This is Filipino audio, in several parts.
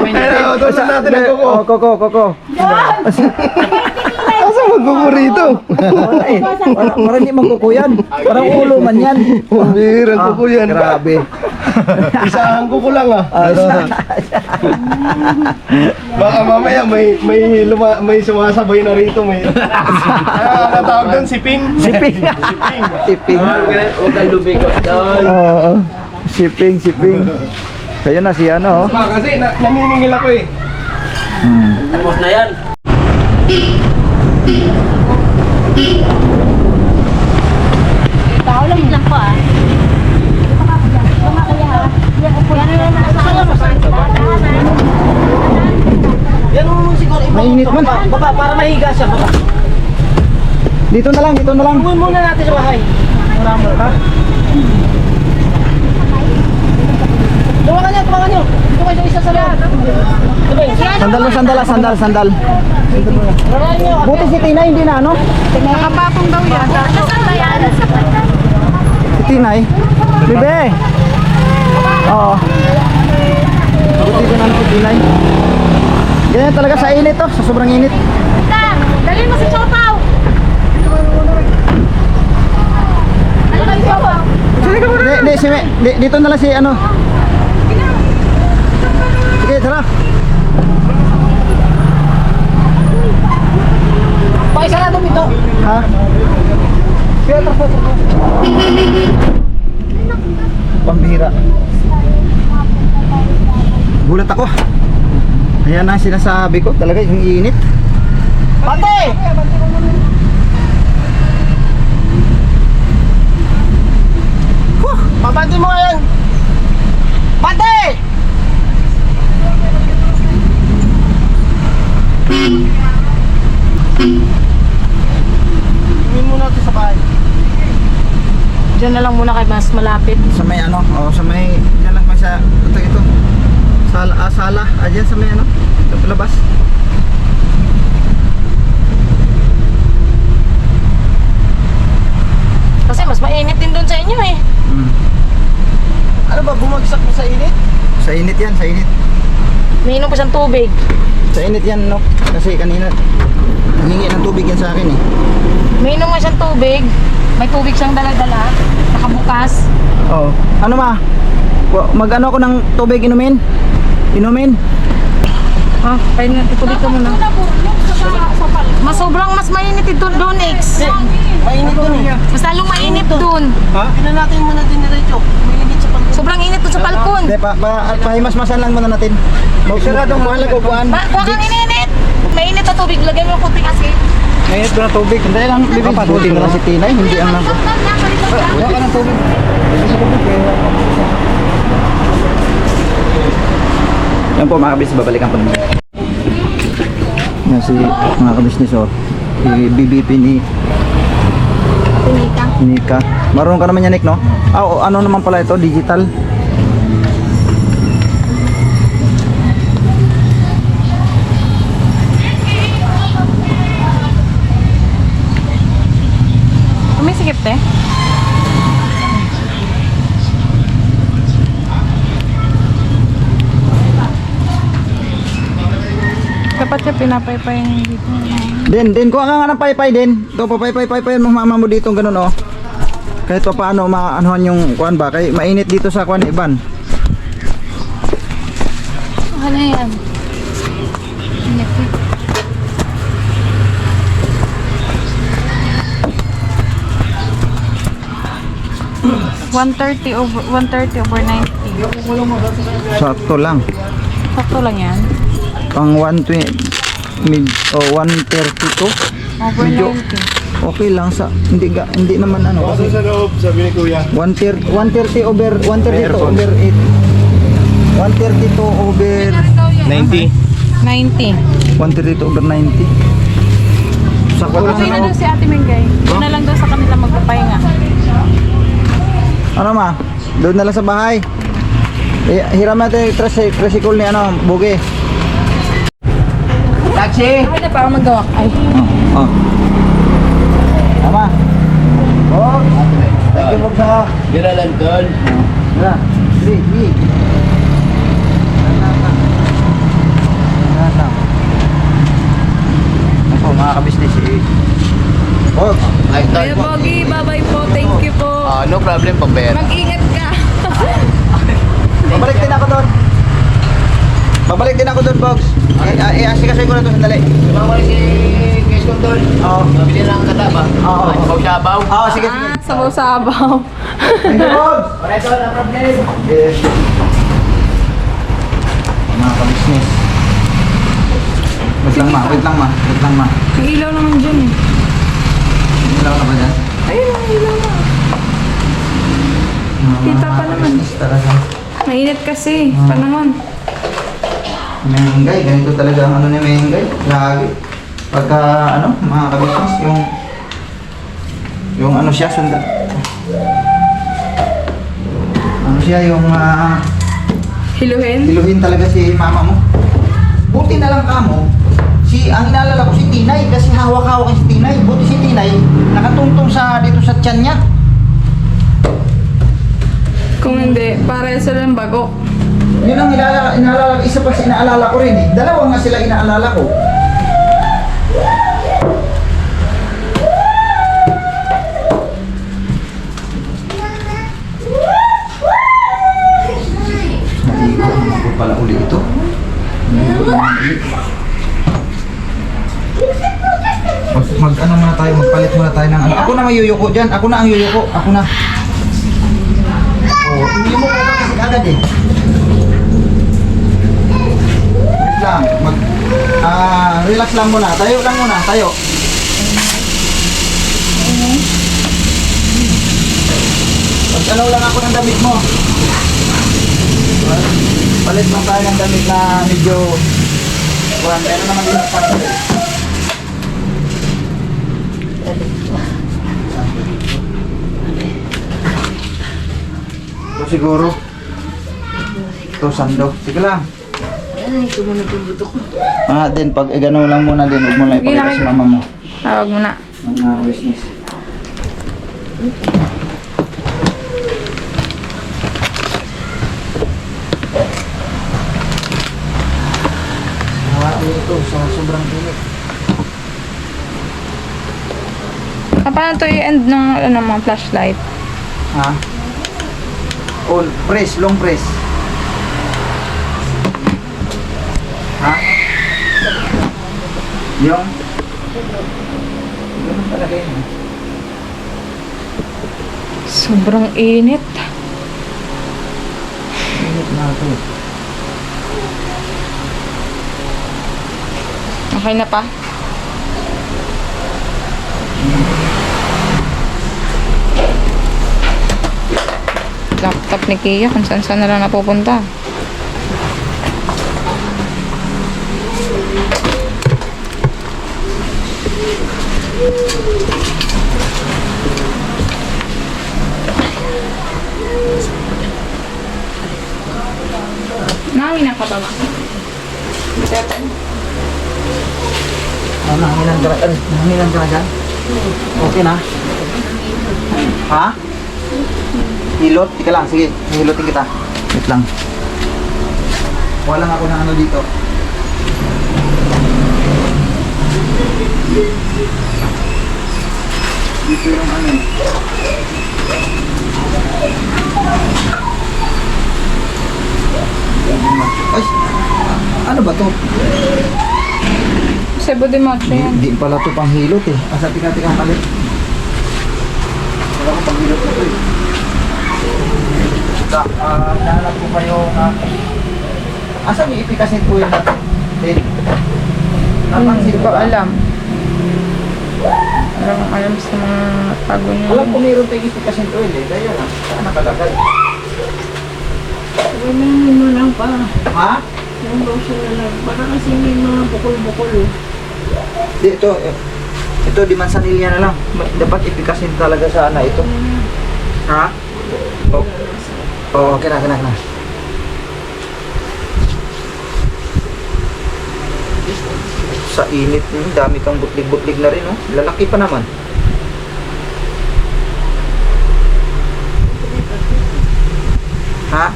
Pero, tunan natin ang kuko. Oh, koko. Asa magkuko rito? Wala eh. Parang hindi magkuko yan. Parang ulo man yan. Pambira, kuko yan. Grabe. Isahan kuko lang ah. Baka mamaya may sumasabay na rito. Ano tawag doon? Siping? Siping. Siping. Huwag kang lumikot doon. Oo. Siping. Kaya na si ano. Kasi naniningil ako eh. Tapos na yan. Tao lang po ah. Yan mo siguro Mainit man. Baba, para mahiga siya, baba. Dito na lang. Uwan muna natin sa bahay. Tumakan nyo. Dito kayo isa sa loob. Sandal. Rarayan nyo. Buti si Tina hindi na ano? Nakapapong daw yan. Nasaan ba yan? Si Tinay. Bebe. Oo. Buti ko na si Tinay. Ganyan talaga sa init to, sa sobrang init. Dalhin mo si Chopaw. Ano kayo Chopaw? Dito na lang si ano. Sige, tara. Pakisarado mo ito. Ha? Pambihira. Gulat ako. Ayan na ang sinasabi ko, talaga yung init. Pate! Papanti mo ngayon. Pate! Tingin muna natin sa bahay. Diyan na lang muna kay mas malapit. Sa may ano, sa may, dyan lang may sa, ito. Sala, dyan sa may ano, ito palabas. Kasi mas mainit din doon sa inyo eh. Ano ba, bumagsak mo sa init? Sa init yan, sa init. May inom pa siyang tubig. Sa init yan, no? Kasi kanina, nangingi ng tubig yan sa akin eh. May inom nga siyang tubig. May tubig siyang dala-dala. Nakabukas. Oo. Ano ma? Mag-ano ko ng tubig inumin? Ha? Kaya itubig ka muna. Mas sobrang mas mainit ito doon, X. Mainit dun eh. Mas lalong mainit doon. Tingnan natin muna din diretso. Mainit sa pagkakas. Sobrang init doon sa balkon. Hindi, pahimas-masan lang muna natin. Siradong kuhan lang kuhan. Kuha kang ininit. Mainit na tubig. Lagyan mo yung kunting asin. Mainit ko na tubig. Hindi lang, bibig. Buti na lang si Tinay, hindi ang nang... Wala ka ng tubig. Yan po mga kabis, babalikan po naman. Yan si mga kabisnes BBP ni Nika. Marunong ka naman yan, Nick, no? Ano naman pala ito? Digital. Umisikip, te. Dapat siya pinapaypay dito. Din, kuha ka nga ng paypay din. Ito, papaypay mo mama mo dito, ganun, oh. Kahit pa paano, maanuhan yung kuhan ba? Kaya mainit dito sa kuhan, Iban. Ano yan? $130 over 90. Sakto lang. Sakto lang yan. Pang 120, 132. Over Medyo 90. okay lang sa, hindi naman ano. Kasi sa loob, sabi ni Kuya. 132 over 8. 132 over 90. 90. 132 over 90. Sakto lang. Okay na daw si Ate Mengay. Doon na lang daw sa kanila magpapahinga. Ano ma? Doon na lang sa bahay. Hiram natin yung tricycle ni ano, Bugi. Taxi! Ay na para magawa. Ay. Oh. Tama. Oh. Thank you, Bogsa. Giralan doon. Tara. 3. problem, pambayad. Mag-ingat ka. Babalik din ako doon. Babalik din ako doon, Bogs. I-asikasoy ko na ito sandali. Tumawag si Chris Condol. Oo. Mabili lang ang kata ba? Oo. Sabaw-sabaw. Oo, sige, sige. Sabaw-sabaw. Thank you, Bogs. Pareto, no problem. Yes. Mga ka-business. Wait lang, ma. Wait lang, ma. Wait lang, ma. May ilaw naman dyan eh. Ilaw na ba dyan? Ayun, may ilaw na. Kita pa naman. Business talaga. Mainit kasi. Panahon. Mengay, ganito talaga ang ano ni Mengay. Lagi. Pagka, ano, mga ka-business, yung ano siya, sundan. Ano siya, yung, Hiluhin? hiluhin talaga si mama mo. Buti na lang kamo, ang inaalala ko si Tinay kasi hawak-hawak si Tinay. Buti si Tinay, nakatungtong sa dito sa tiyan niya. Kung hindi, para sila ng bago. Yun ang inaalala, isa pa sa inaalala ko rin eh. Dalawa nga sila inaalala ko. Maligo naman po pala uli ito. Mag-ano muna tayo, magpalit muna tayo ng ano. Ako na may yuyuko dyan, ako na ang yuyuko, ako na. Oh, hindi mo ko kasi agad eh. Wait lang, relax lang muna, tayo lang muna, tayo. Pag-ano lang ako ng damit mo. Palit lang tayo ng damit na medyo meron naman din ang pagod. Ito siguro. Ito sando. Sige lang. Ay, tumunod yung buto ko. Din pag gano'n lang muna din, huwag mo lang ipakita sa mama mo. Tawag mo na. Mga business. Hawakan ito sa sobrang init. Paano to yung end ng ano, mga flashlight? Ha? On, press, long press. Ha? Yung? Ganun talaga yun. Sobrang init. Init na ito. Okay na pa? Laptop ni Kia kung saan saan na lang napupunta. Nangin ka ba ba? Nangilan ka na dyan? Okay na? Ha? Hilot? Tika lang, sige. Hilotin kita. Wait lang. Wala lang ako ng ano dito. Dito yung ano eh. Ay! Ano ba to? Sebo de macho yan. Hindi pala to pang hilot eh. Asa tika-tika palit. Wala ko pang hilot na to eh. Nahanap ko pa yung asan yung ipikasin po yun natin? Hindi ko alam. Alam sa mga tago niya. Alam ko mayroon tayong ipikasin oil eh. Dahil lang. Saan nakalagay? Wala mo lang pa. Ha? Yung lotion na lang. Para kasi may mga bukol-bukol. Di, ito di mansanilya na lang. Dapat ipikasin talaga sa ana ito. Ha? Oh, okay na. Sa init, dami kang butlig-butlig na rin, oh. Lalaki pa naman. Ha?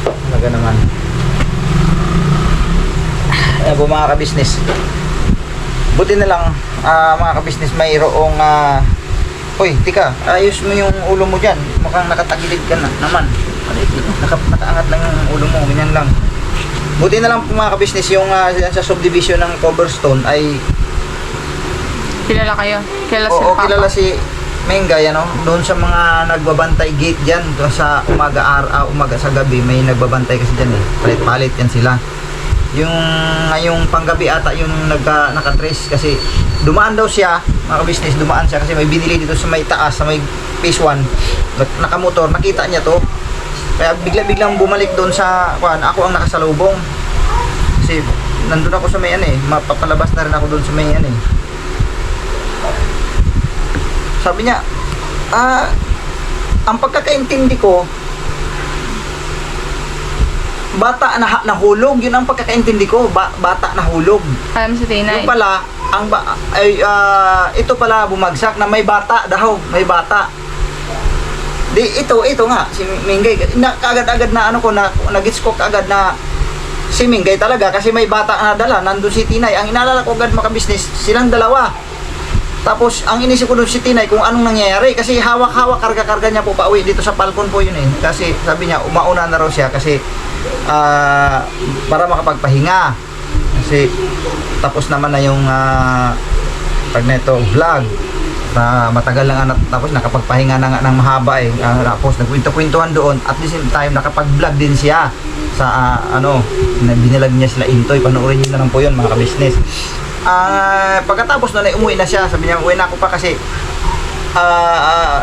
Talaga naman. Ayan po mga ka-business. Buti na lang mga ka-business mayroong Uy, tika, ayos mo yung ulo mo dyan. Mukhang nakatagilid ka na naman. Nakaangat lang yung ulo mo, ganyan lang. Buti na lang po mga ka-business, yung sa subdivision ng Coverstone ay Kilala kayo? Kilala oo, sila Papa? kilala si Mengay, ano? Doon sa mga nagbabantay gate dyan, doon sa umaga sa gabi, may nagbabantay kasi dyan eh. Palit-palit yan sila. Yung ngayong panggabi ata yung nakatrace kasi dumaan daw siya, mga business, dumaan siya kasi may binili dito sa may taas, sa may phase 1. Nakamotor, nakita niya to. Kaya bigla-biglang bumalik doon sa, ako ang nakasalubong. Kasi nandun ako sa may mapapalabas na rin ako doon sa may Sabi niya, ang pagkakaintindi ko, bata na nahulog, yun ang pagkakaintindi ko, bata nahulog. Alam si Tinay. Yung pala, ito pala bumagsak na may bata daw, may bata. Di ito nga si Mingay, kaagad-agad na nag-gets ko kaagad na si Mingay talaga kasi may bata na dala, nandun si Tinay. Ang inaalala ko agad mga business, silang dalawa. Tapos ang inisip ko doon si Tinay kung anong nangyayari kasi hawak-hawak karga-karga niya po pauwi dito sa Falcon po yun eh. Kasi sabi niya umauna na raw siya kasi para makapagpahinga. Kasi tapos naman na yung pag neto vlog na matagal lang tapos nakapagpahinga na nga ng mahaba eh. Tapos nagkwento-kwentuhan doon at the same time nakapag-vlog din siya sa binilag niya sila Intoy. Panoorin niyo na lang po yun mga ka-business. Pagkatapos na umuwi na siya, sabi niya, uwi na ako pa kasi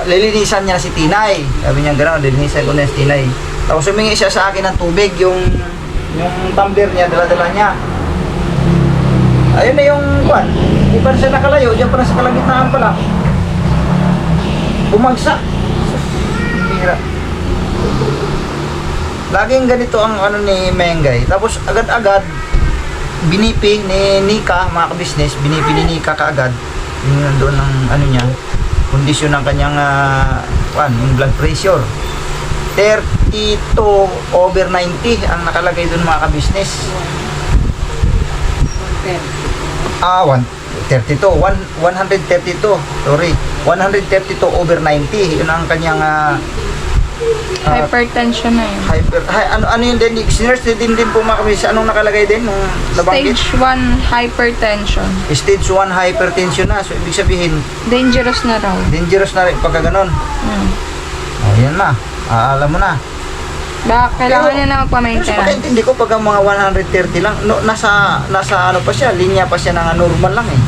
lilinisan niya na si Tinay. Sabi niya gano'n, lilinisan ko na si Tinay. Tapos humingi siya sa akin ng tubig, yung tumbler niya, dala-dala niya. Ayun na yung kwan. Hindi pa siya nakalayo, diyan pa na sa kalagitnaan pala. Bumagsak. Bira. Laging ganito ang ni Mengay. Tapos agad-agad binipi ni Nika, mga ka-business, binipi ni Nika kaagad yung doon ng niya, kondisyon ng kanyang yung blood pressure 32/90 ang nakalagay doon mga ka-business. 132, sorry, 132/90 yun ang kanyang Hypertension na yun. ano yun din, sinurse din po mga kabis, anong nakalagay din nung nabanggit? Stage 1 hypertension. Stage 1 hypertension na, so ibig sabihin Dangerous na raw. dangerous na rin pagka ganon. Yan na, alam mo na. Kailangan Pero, niya na Pero sa magpa-maintenance. pagkaintindi ko pagka mga 130 lang, nasa ano pa siya, linya pa siya ng normal lang eh.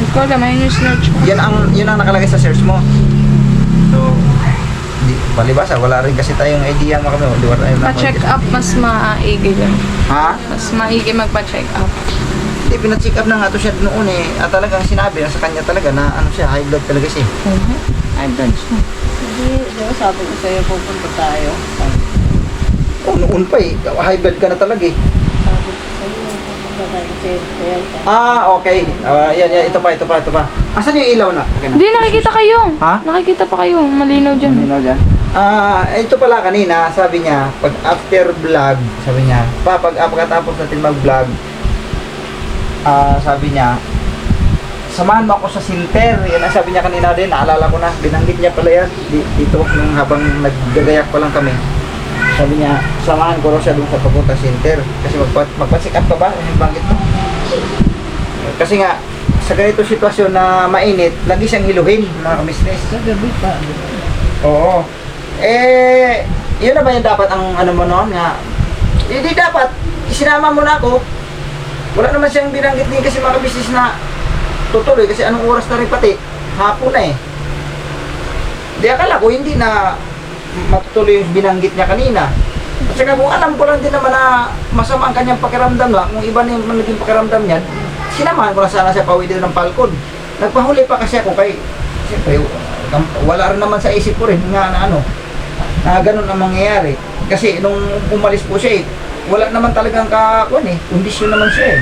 Hindi ko alam, ayun yung search ko. Yun ang nakalagay sa search mo. So, palibasa, wala rin kasi tayong idea mga kami. Pa-check up, mas maigi yun. Ha? Mas maigi magpa-check up. Hindi, pina-check up na nga to siya noon eh. At talagang sinabi na sa kanya talaga na siya, high blood talaga siya. High blood siya. Di ba sabi ko sa'yo, pupunta tayo. Oh, noon pa eh. High blood ka na talaga eh. Sabi ko sa'yo, pupunta tayo kasi kaya Okay. Yan, ito pa. Asan yung ilaw na? Okay na. Hindi, nakikita kayo. Ha? Nakikita pa kayo. Malinaw dyan. Dyan. Ito pala kanina, sabi niya, pag after vlog, sabi niya, pagkatapos natin mag-vlog, sabi niya, samahan mo ako sa silter. Yan ang sabi niya kanina din, naalala ko na, binanggit niya pala yan, dito, nung habang naggagayak pa lang kami. Sabi niya, samahan ko raw siya doon sa papunta silter. Kasi magpa-check up ka ba? Yung banggit mo. Kasi nga, sa ganito sitwasyon na mainit, lagi siyang hiluhin, mga ka-business. sa gabi pa. Oo. Yun na ba yung dapat ang mo noon nga? Hindi dapat, isinama mo na ako. Wala naman siyang binanggit din kasi mga business na tutuloy kasi anong oras na rin pati, hapon na eh. Di akala ko hindi na matutuloy yung binanggit niya kanina. At saka kung alam ko lang din naman na masama ang kanyang pakiramdam lang, kung iba na yung naging pakiramdam niyan, sinamahan ko na sana siya pauwi din ng Falcon. Nagpahuli pa kasi ako kay, siyempre, wala rin naman sa isip ko rin nga na ganun ang mangyayari. Kasi nung umalis po siya wala naman talagang kondisyon naman siya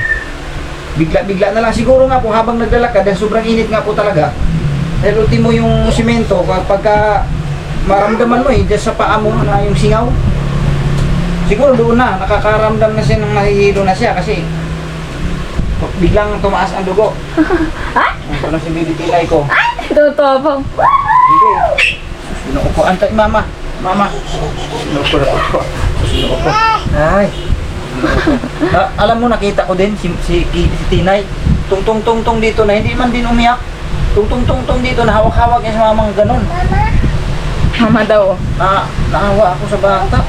Bigla-bigla na lang. Siguro nga po habang naglalakad, dahil sobrang init nga po talaga, dahil ultimo yung simento, pagka maramdaman mo dyan sa paa mo na yung singaw, siguro doon na, nakakaramdam na siya ng nahihilo na siya kasi biglang tumaas ang dugo. Ha? Ito na si baby Tinay ko. Totoo po. Sige. Sinuupo. Antay, mama. Mama. Sinuupo na po. Sinuupo. Ay. Alam mo, nakita ko din si Tinay. Tung dito na hindi man din umiyak. Tung dito na hawak-hawak niya sa mamang ganun. Mama daw. Naawa ako sa bata.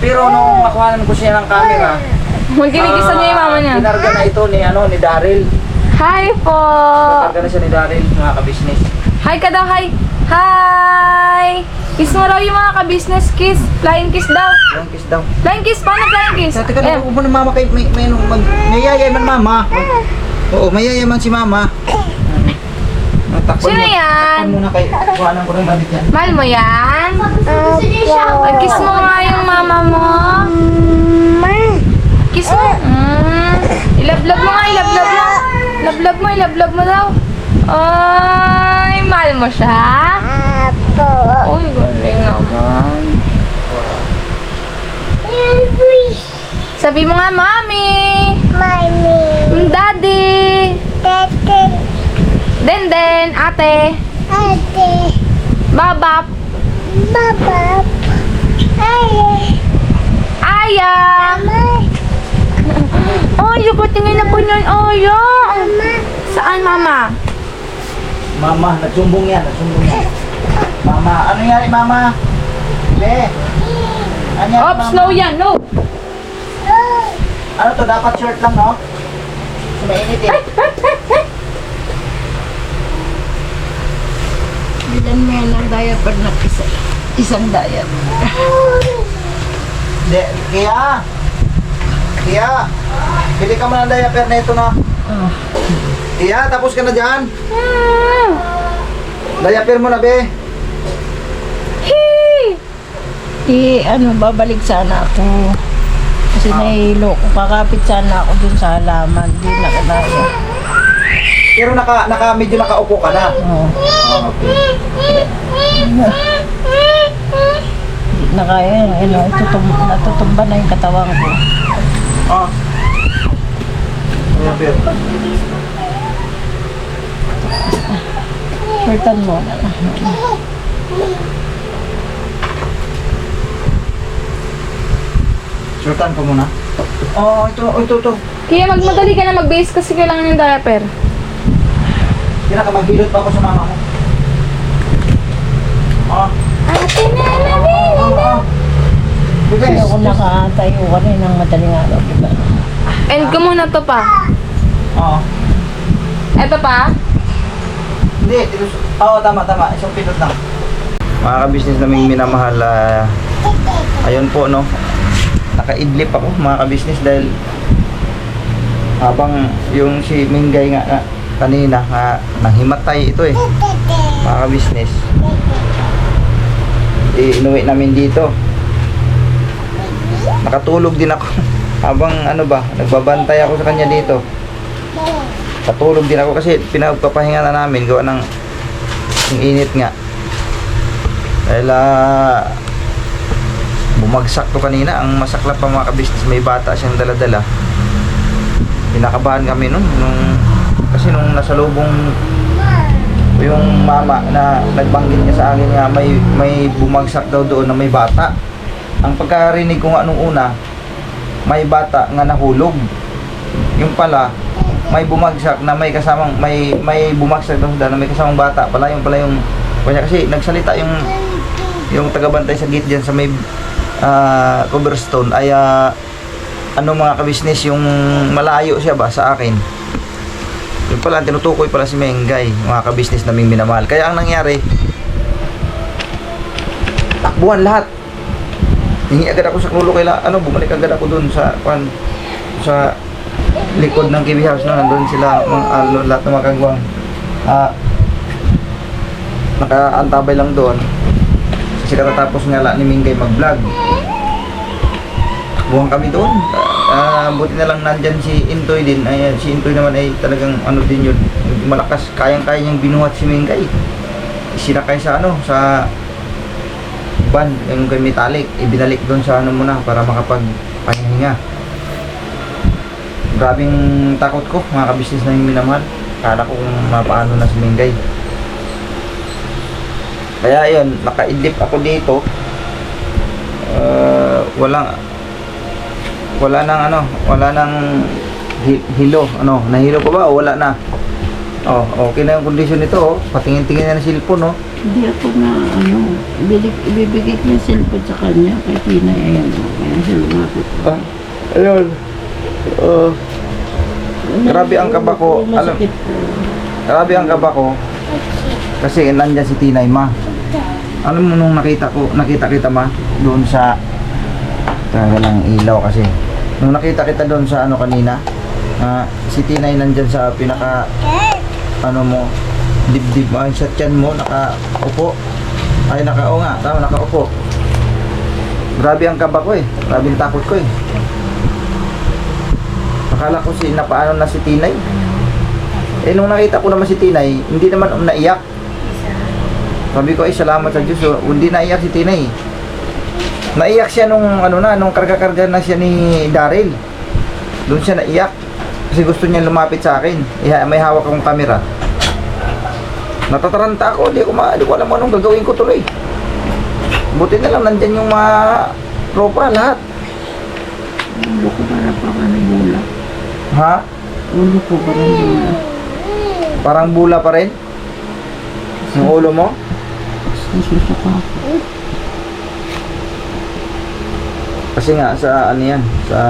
Pero nung makuhanan ko siya ng camera, Magkinikisan niya yung mama niya. Kinarga na ito ni Daryl. Hi po! Kinarga na siya ni Daryl, mga ka-business. Hi ka daw, hi! Hi! Kiss mo raw yung mga ka-business kiss. Flying kiss daw. Yung kiss daw. Flying kiss? Paano flying kiss? Teka, Eh, upo na mama kay may yayay man mama. Oo, may yayay man si mama. Sino yan? Takpan muna kay kuhanan ko ng damit yan. Mahal mo yan? Kiss mo nga yung mama mo. Kiss mo. Ilablab mo nga, ilablab mo. Ilablab mo daw. Ay, mahal mo siya? Uy, galing naman. Sabi mo nga, Mami. Daddy. Den, ate. Babap. Aya. Oh, yung patingin na po niyan, Aya. Saan, Mama? Mama, nagsumbong yan. Mama, ano nangyari mama? Be. Ano yan, Oops, mama? no yan, no. Ano to, dapat short lang, no? Sumainit eh. Bilan mo yan ng diaper na isang diaper. Kaya, bili ka mo ng diaper na ito na. Kaya, tapos ka na dyan. Diaper mo na, be. Babalik sana ako. Kasi nahihilo ko. Kakapit sana ako dun sa halaman. Di na kadaya. Pero medyo nakaupo ka na. Oo. Di na kaya. Natutumba na yung katawan ko. Ah. Diaper. Shortan mo na. Shortan ko muna. Oh, ito. Kaya magmadali ka na mag-base kasi kailangan ng diaper. Kaya maghilot pa ako sa mama ko. Ate na, Bilis. Kaya ako nakatayo ka rin ng madaling araw. Diba? End ko muna to pa. Oo. Eto pa. Hindi, oo, tama. Isang pinot lang. Mga ka-business naming minamahal, ayun po, no? Nakaidlip ako, mga ka-business, dahil habang yung si Minggay nga kanina, nanghimatay ito eh. Mga ka-business. Inuwi namin dito. Nakatulog din ako. Habang nagbabantay ako sa kanya dito. Katulog din ako kasi pinagpapahinga na namin gawa ng init nga. Dahil bumagsak to kanina. Ang masaklap pa mga ka-business, may bata siyang daladala. Pinakabahan kami kasi nung nasa lubong yung mama na nagbanggit niya sa akin nga may bumagsak daw doon na may bata. Ang pagkarinig ko nga nung una, may bata nga nahulog. Yung pala may bumagsak na may kasamang may bumagsak daw na may kasamang bata pala yung kanya kasi nagsalita yung tagabantay sa gate diyan sa may Coverstone ay mga ka-business yung malayo siya ba sa akin. Yung pala tinutukoy pala si Minggay, mga ka-business naming minamahal. Kaya ang nangyari, takbuhan lahat. Hingi agad ako sa klulo bumalik agad ako doon sa likod ng KB House nandun sila lahat ng mga kagwang nakaantabay lang doon kasi katatapos nga ni Minggay mag-vlog. Buwang kami doon. Buti na lang nandyan si Intoy din. Si Intoy naman ay talagang din yun, malakas, kayang-kaya niyang binuhat si Minggay. Sinakay sa sa van, yung kay metallic, ibinalik doon sa muna para makapagpahinga. Grabing takot ko, mga kabisnes na yung minamahal. Kala ko kung mapaano na si Mingay. Kaya yun, nakaidlip ako dito. Wala nang hilo. Ano, nahilo ko ba o wala na? Oh, okay na yung kondisyon nito, oh. Patingin-tingin na ng cellphone, oh. Hindi ako na, ibibigay ko yung cellphone sa kanya. Kay Tina, ayan. Kaya siya lumapit. Ah, ayun. Grabe ang kaba ko. Masakit po. Grabe ang kaba ko. Kasi nandyan si Tinay, ma. Alam mo nung nakita kita, ma, doon sa lang ilaw kasi. Nung nakita kita doon sa ano kanina, si Tinay nandyan sa pinaka dibdib sa tiyan mo, nakaupo. Ay, nakaupo. Grabe ang kaba ko eh. Grabe ang takot ko eh. Akala ko napaano na si Tinay. Eh, nung nakita ko naman si Tinay, hindi naman naiyak. Sabi ko, ay salamat sa Diyos, hindi naiyak si Tinay. Naiyak siya nung karga-karga na siya ni Daryl. Doon siya naiyak. Kasi gusto niya lumapit sa akin. May hawak akong camera. Natataranta ako, di ko alam anong gagawin ko tuloy. Buti na lang, nandyan yung mga tropa, lahat. Ulo ko para pa bula. Ha? Ulo ko parang bula. Parang bula pa rin? Yung ulo mo? Nasusuka ako. Kasi nga, sa ano yan, sa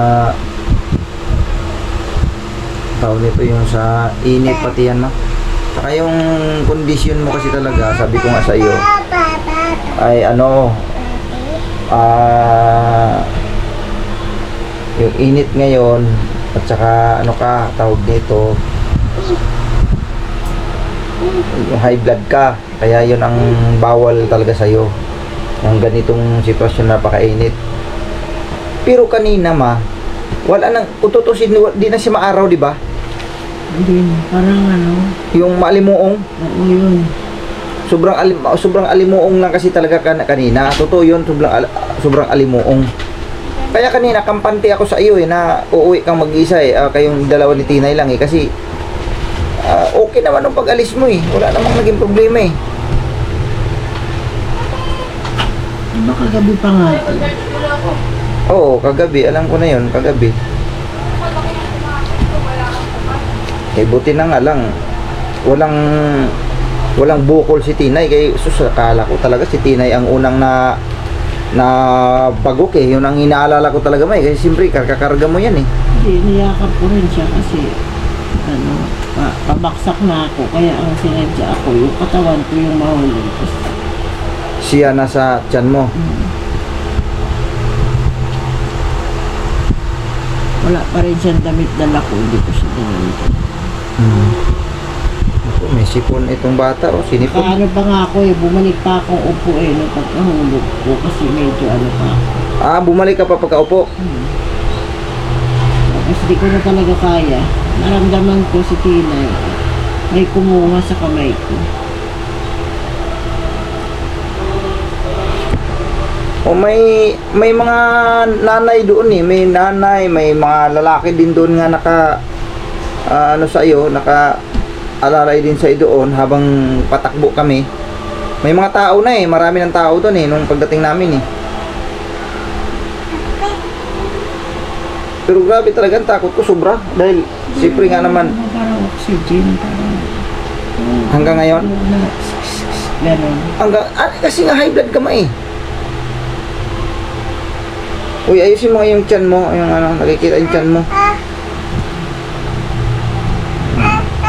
tawag nito yung sa init pati yan, ma. Saka yung kondisyon mo kasi talaga, sabi ko nga sa iyo, ay yung init ngayon, at saka tawag nito, yung high blood ka, kaya yun ang bawal talaga sa iyo. Yung ganitong sitwasyon, napakainit. Pero kanina, ma, wala nang ututusin, di na siya maaraw, di ba? Hindi na, parang Yung malimuong, oo yun. sobrang alimuong lang kasi talaga kanina. Totoo yun, sobrang alimuong. Kaya kanina, kampante ako sa iyo na uuwi kang mag-isa kayong dalawa ni Tinay lang kasi okay naman ang pag-alis mo wala namang naging problema Baka gabi pa nga ito. Oo, kagabi, alam ko na yun, kagabi. Buti na nga lang, walang bukol si Tinay, kaya akala ko talaga si Tinay ang unang na bagok yun ang inaalala ko talaga kasi siyempre karga mo yan Hindi, niyakap ko rin siya kasi pabaksak na ako, kaya ang sinadya ako, yung katawan ko yung mahulog. Siya nasa tiyan mo. Wala pa rin siyang damit dala ko, hindi ko siya damit. May sipon itong bata sinipon. Paano pa nga ako bumalik pa akong upo nung pagkahulog ko kasi medyo pa ako. Bumalik ka pa pagkaupo? Tapos di ko na talaga kaya. Naramdaman ko si Tinay. May kumuha sa kamay ko. May mga nanay doon may nanay, may mga lalaki din doon nga sa iyo, alalay din sa iyo doon habang patakbo kami. May mga tao na marami ng tao doon nung pagdating namin Pero grabe talaga ang takot ko sobra dahil siyempre nga naman Parang oxygen, parang hanggang ngayon. Ganon. Kasi nga high blood ka Uy, ayusin mo yung tiyan mo, yung nakikita yung tiyan mo.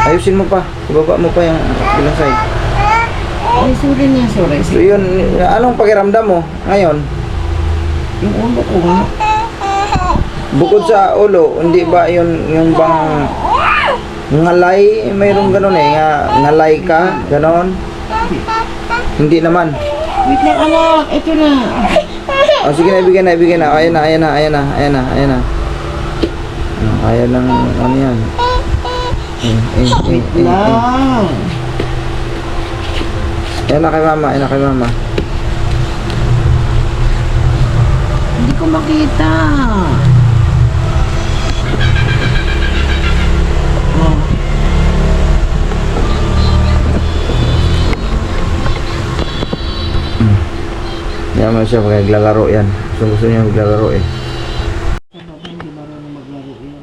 Ayusin mo pa, ibaba mo pa yung bilang side. Ay, sorry na, sorry. So yun, anong pakiramdam mo ngayon? Yung ulo ko nga. Bukod sa ulo, hindi ba yung bang ngalay, mayroong ganun ngalay ka, ganon? Hindi naman. Wait lang, anak, ito na. Sige na, ibigay na. Ayan na. Ayan lang, ano yan. Wait lang. Ayan na kay mama. Hindi ko makita. Sama siya pag naglalaro yan. Gusto niya maglalaro eh. Hindi marunong maglaro yun.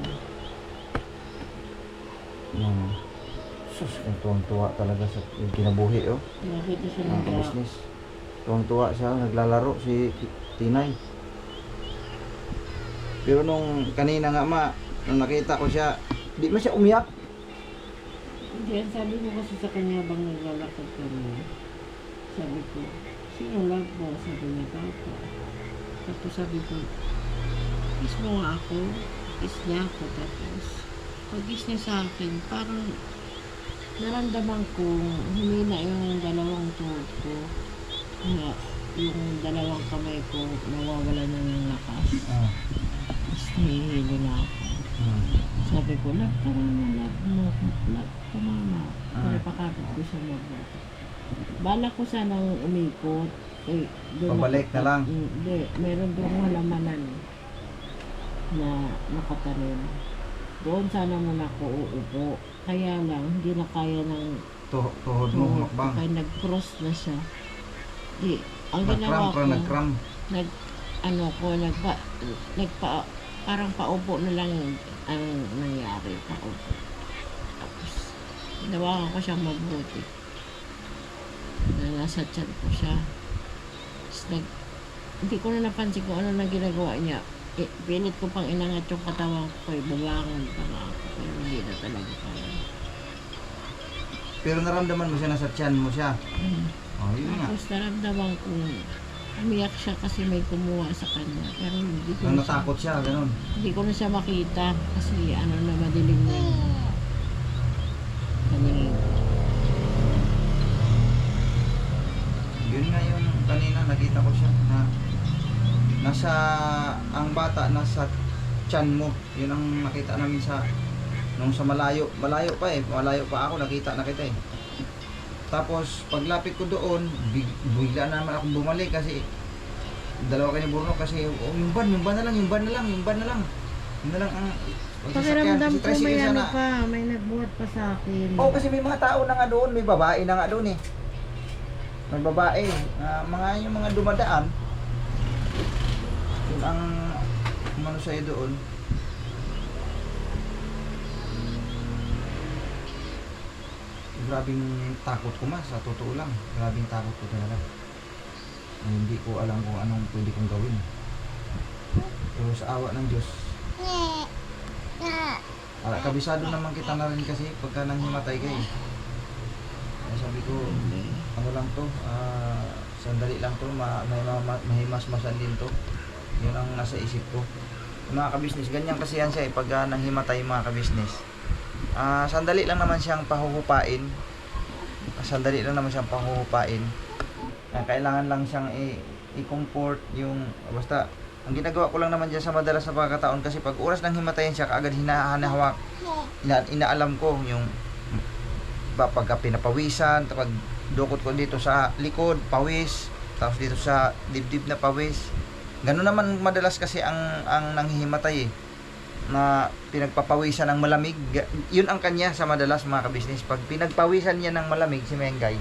Sus, ang tuwang-tuwa talaga sa kinabuhi oh. Nakita siya Ang ng business. Tuwang-tuwa siya, naglalaro si Tinay. Pero nung kanina nga nung nakita ko siya, di man siya umiyak. Hindi, ang sabi ko kasi sa kanya bang naglalakad kami. Sabi ko, sino love mo? Sabi niya, papa. Tapos sabi ko, kiss mo nga ako. Kiss niya ako. Tapos, pag-kiss niya sa akin, parang naramdaman kong humina yung dalawang tuhod ko. Na yung dalawang kamay ko nawawala na ng lakas. Tapos nahihilo na ako. Sabi ko, love ka mama, love ka mama. Pinapakapit ko siya mag-love. Bala ko sanang umikot. Eh, Pabalik na lang. Hindi, meron doon halamanan na nakatanim. Doon sana muna ako uupo. Kaya lang, hindi na kaya ng Tuhod mo tuhod. humakbang. Kaya nag-cross na siya. Di, ang Nag-cram ginawa ko, pero nag-cram. parang paupo na lang ang nangyari. Paupo. Tapos, ginawa ko siyang mabuti. Na nasa tiyan ko siya. Tapos, hindi ko na napansin kung ano na ginagawa niya. Pilit ko pang inangat yung katawan ko. Babangon pa nga ako. Pero hindi na talaga kaya. Pero naramdaman mo siya, nasa tiyan mo siya. Oh, yun nga. Tapos naramdaman ko, umiyak siya kasi may kumuha sa kanya. Pero hindi ko, Nung na siya, natakot siya, ganun. hindi ko na siya makita. Kasi ano na madilim na yung kaningin. Yun nga yung kanina nakita ko siya na ang bata nasa tiyan mo. Yun ang nakita namin nung sa malayo pa ako, nakita na kita eh. Tapos paglapit ko doon, bigla naman akong bumalik kasi dalawa kayo ni Bruno kasi yung van na lang. Yun na lang ang Pakiramdam ko tricycle may siya ano pa, may nagbuhat pa sa akin. Oo, kasi may mga tao na nga doon, may babae na nga doon eh. May babae, yung mga dumadaan. Yun ang umano sa'yo doon. Grabing takot ko sa totoo lang. Grabing takot ko talaga. Hindi ko alam kung anong pwede kong gawin. Pero sa awa ng Diyos, kabisado naman kita na rin kasi pagka nang himatay ka eh. Kaya sabi ko, ano lang to, sandali lang to, mahimasmasan din to. Yun ang nasa isip ko. Mga kabisnes, ganyan kasi yan siya eh, pagka nang himatay mga kabisnes. Sandali lang naman siyang pahuhupain. Kailangan lang siyang i-comfort yung basta ang ginagawa ko lang naman diyan sa madalas na pagkakataon kasi pag oras ng himatayan siya kaagad hinahanahawak. Inaalam ko yung pagka pinapawisan, pag dukot ko dito sa likod, pawis, tapos dito sa dibdib na pawis. Ganoon naman madalas kasi ang nanghihimatay eh, na pinagpapawisan ng malamig. Yun ang kanya sa madalas mga kabisnes. Pag pinagpawisan niya ng malamig si Mengay,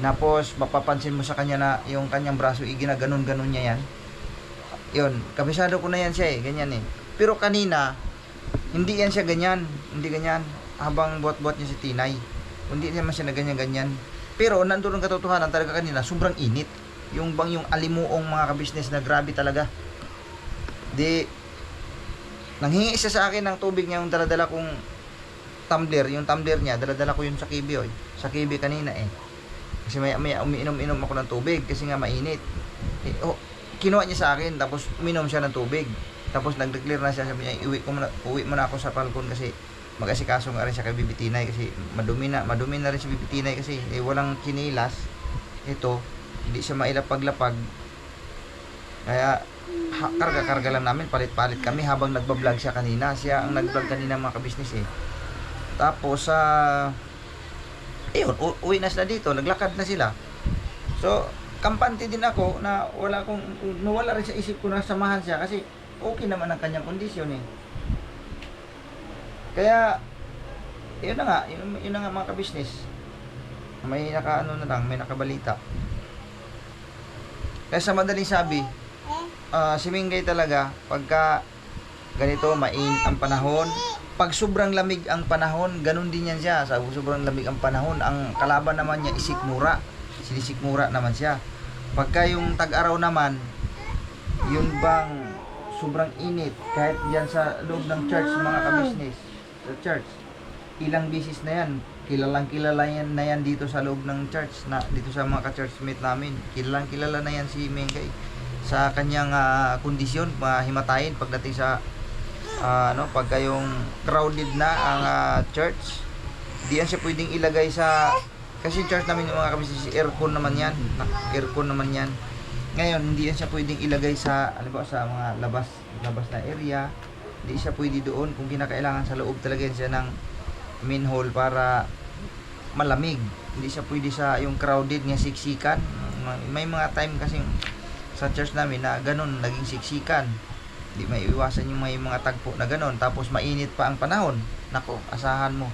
tapos mapapansin mo sa kanya na yung kanyang braso ginaganon-ganon niya yan. Yun, kabisado ko na yan siya eh, ganyan eh. Pero kanina, hindi yan siya ganyan. Hindi ganyan. Habang buhat-buhat niya si Tinay. Hindi naman siya na ganyan-ganyan. Pero nandun ang katotohanan talaga kanina, sobrang init. Yung alimuong mga kabisnes na grabe talaga. Nanghingi siya sa akin ng tubig niya, yung daladala kong tumbler. Yung tumbler niya, daladala ko yun sa KB oy. Sa KB kanina eh. Kasi may umiinom-inom ako ng tubig kasi nga mainit. Kinuha niya sa akin, tapos uminom siya ng tubig. Tapos nag-declare na siya, sabi niya, uwi mo na ako sa balkon kasi mag-asikaso nga rin siya kay Bibi Tinay kasi madumi na rin si Bibi Tinay kasi walang kinilas. Ito, hindi siya mailapag-lapag. Kaya karga-karga lang namin, palit-palit kami habang nagbablog siya kanina. Siya ang nag-vlog kanina mga kabisnes eh. Tapos uwi na sila dito, naglakad na sila. So, kampante din ako na nawala rin sa isip ko na samahan siya kasi okay naman ang kanyang kondisyon eh. Kaya yun na nga mga kabisnes. May nakabalita. Kaya sa madaling sabi, si Mingay talaga, pagka ganito, mainit ang panahon, pag sobrang lamig ang panahon, ganun din yan siya. Sa sobrang lamig ang panahon, ang kalaban naman niya isikmura. Sinisikmura naman siya. Pagka yung tag-araw naman, yun bang sobrang init, kahit yan sa loob ng church, mga kabisnes, sa church, ilang bisis na yan, kilalang kilala yan na yan dito sa loob ng church, na dito sa mga ka-churchmate namin, kilalang kilala na yan si Mengay sa kanyang kondisyon, mahimatayin pagdating sa pagka yung crowded na ang church, di yan siya pwedeng ilagay sa, kasi church namin yung mga kabisnes, aircon naman yan, aircon naman yan. Ngayon, hindi yan siya pwedeng ilagay sa, ano ba, sa mga labas na area. Hindi siya pwede doon. Kung kinakailangan sa loob talaga yan siya ng main hall para malamig. Hindi siya pwede sa yung crowded nga siksikan. May mga time kasi sa church namin na ganun, naging siksikan. Hindi may iwasan yung may mga tagpo na ganun. Tapos mainit pa ang panahon. Nako, asahan mo.